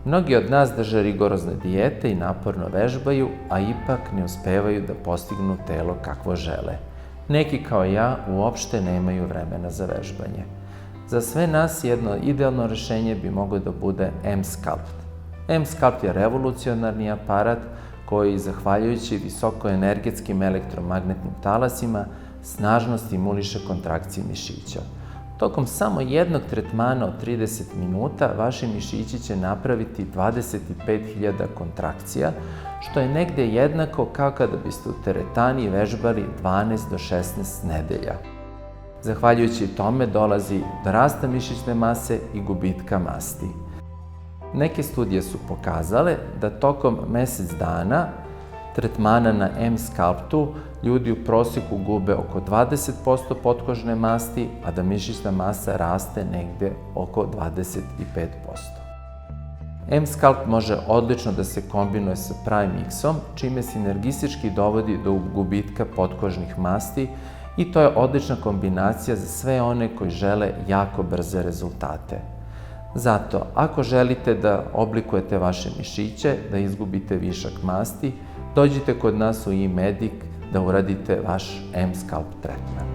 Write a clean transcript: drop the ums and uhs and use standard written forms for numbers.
Mnogi od nas drže rigorozne dijete i naporno vežbaju, a ipak ne uspevaju da postignu telo kakvo žele. Neki kao ja uopšte nemaju vremena za vežbanje. Za sve nas jedno idealno rešenje bi moglo da bude M-Sculpt. M-Sculpt je revolucionarni aparat koji, zahvaljujući visokoenergetskim elektromagnetnim talasima, snažno stimuliše kontrakcije mišića. Tokom samo jednog tretmana od 30 minuta vaši mišići će napraviti 25.000 kontrakcija, što je negde jednako kao kada biste u teretani vežbali 12 do 16 nedelja. Zahvaljujući tome dolazi do rasta mišićne mase i gubitka masti. Neke studije su pokazale da tokom mesec dana tretmana na M-Sculptu ljudi u prosjeku gube oko 20% potkožne masti, a da mišićna masa raste negde oko 25%. M-Sculpt može odlično da se kombinuje sa pravim miksom, čime sinergistički dovodi do gubitka potkožnih masti i to je odlična kombinacija za sve one koji žele jako brze rezultate. Zato, ako želite da oblikujete vaše mišiće, da izgubite višak masti, dođite kod nas u e-Medic da uradite vaš M-Sculpt tretman.